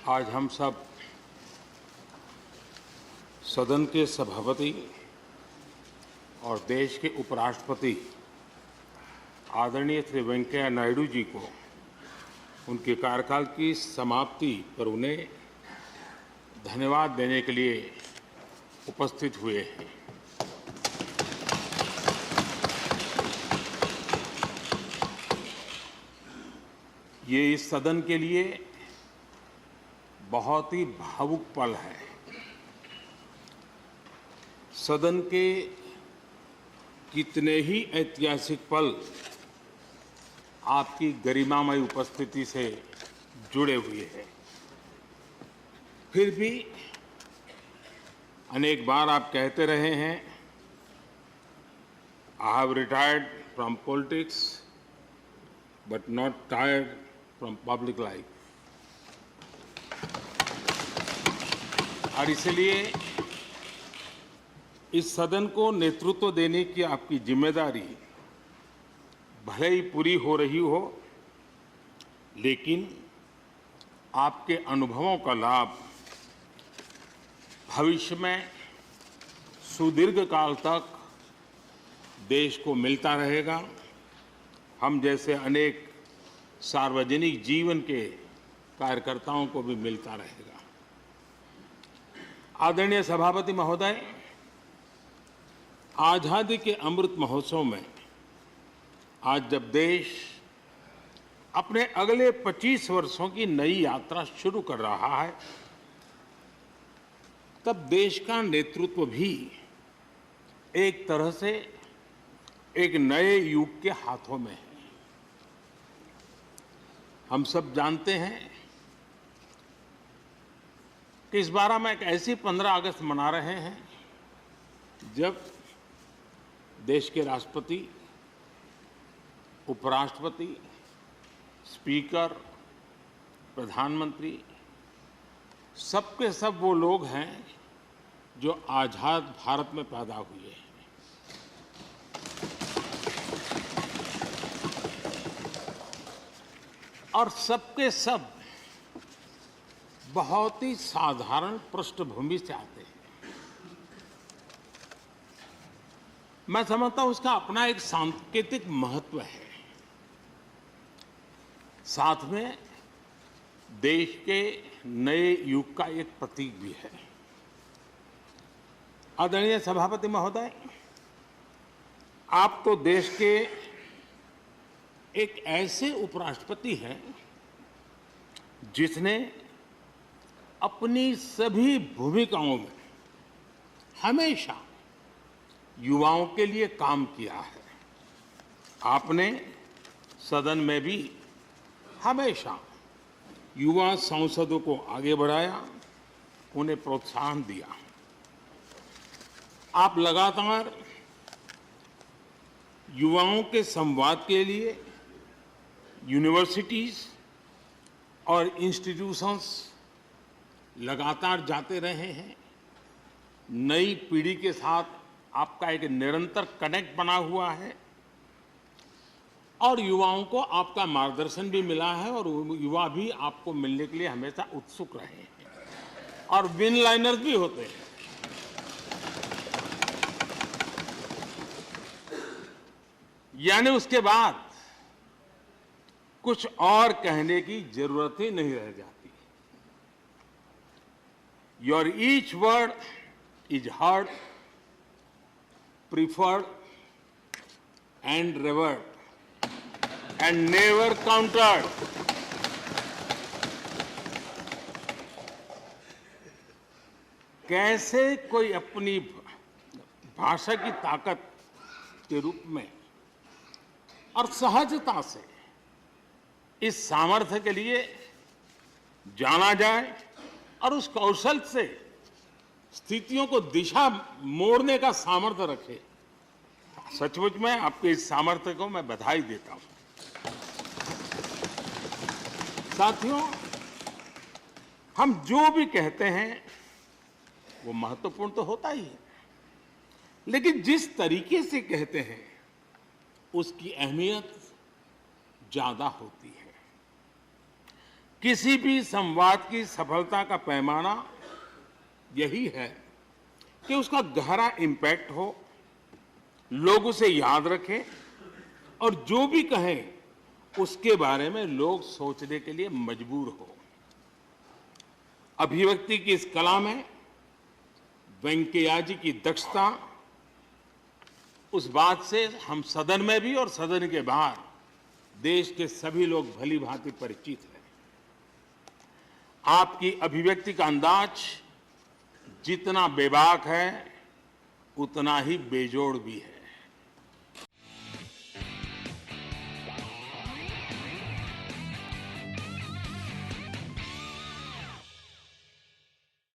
आज हम सब सदन के सभापति और देश के उपराष्ट्रपति आदरणीय श्री वेंकैया नायडू जी को उनके कार्यकाल की समाप्ति पर उन्हें धन्यवाद देने के लिए उपस्थित हुए हैं। ये इस सदन के लिए बहुत ही भावुक पल है। सदन के कितने ही ऐतिहासिक पल आपकी गरिमामय उपस्थिति से जुड़े हुए हैं। फिर भी अनेक बार आप कहते रहे हैं, I have retired from politics but not tired from public life. और इसलिए इस सदन को नेतृत्व देने की आपकी जिम्मेदारी भले ही पूरी हो रही हो, लेकिन आपके अनुभवों का लाभ भविष्य में सुदीर्घ काल तक देश को मिलता रहेगा। हम जैसे अनेक सार्वजनिक जीवन के कार्यकर्ताओं को भी मिलता रहेगा। आदरणीय सभापति महोदय, आजादी के अमृत महोत्सव में आज जब देश अपने अगले 25 वर्षों की नई यात्रा शुरू कर रहा है, तब देश का नेतृत्व भी एक तरह से एक नए युग के हाथों में है। हम सब जानते हैं कि इस बार हम एक ऐसी 15 अगस्त मना रहे हैं जब देश के राष्ट्रपति, उपराष्ट्रपति, स्पीकर, प्रधानमंत्री सबके सब वो लोग हैं जो आजाद भारत में पैदा हुए हैं। और सबके सब बहुत ही साधारण पृष्ठभूमि से आते हैं। मैं समझता हूं उसका अपना एक सांकेतिक महत्व है, साथ में देश के नए युग का एक प्रतीक भी है। आदरणीय सभापति महोदय, आप तो देश के एक ऐसे उपराष्ट्रपति हैं जिसने अपनी सभी भूमिकाओं में हमेशा युवाओं के लिए काम किया है। आपने सदन में भी हमेशा युवा सांसदों को आगे बढ़ाया, उन्हें प्रोत्साहन दिया। आप लगातार युवाओं के संवाद के लिए यूनिवर्सिटीज और इंस्टीट्यूशंस लगातार जाते रहे हैं। नई पीढ़ी के साथ आपका एक निरंतर कनेक्ट बना हुआ है और युवाओं को आपका मार्गदर्शन भी मिला है और युवा भी आपको मिलने के लिए हमेशा उत्सुक रहे हैं और विन लाइनर्स भी होते हैं। यानी उसके बाद कुछ और कहने की जरूरत ही नहीं रह जाती। Your each word is heard, preferred and revered and never countered. कैसे कोई अपनी भाषा की ताकत के रूप में और सहजता से इस सामर्थ्य के लिए जाना जाए और उस कौशल से स्थितियों को दिशा मोड़ने का सामर्थ्य रखे। सचमुच में आपके इस सामर्थ्य को मैं बधाई देता हूं। साथियों, हम जो भी कहते हैं वो महत्वपूर्ण तो होता ही है, लेकिन जिस तरीके से कहते हैं उसकी अहमियत ज्यादा होती है। किसी भी संवाद की सफलता का पैमाना यही है कि उसका गहरा इम्पैक्ट हो, लोग उसे याद रखें और जो भी कहें उसके बारे में लोग सोचने के लिए मजबूर हो। अभिव्यक्ति की इस कला में वेंकैया जी की दक्षता, उस बात से हम सदन में भी और सदन के बाहर देश के सभी लोग भली भांति परिचित हैं। आपकी अभिव्यक्ति का अंदाज जितना बेबाक है उतना ही बेजोड़ भी है।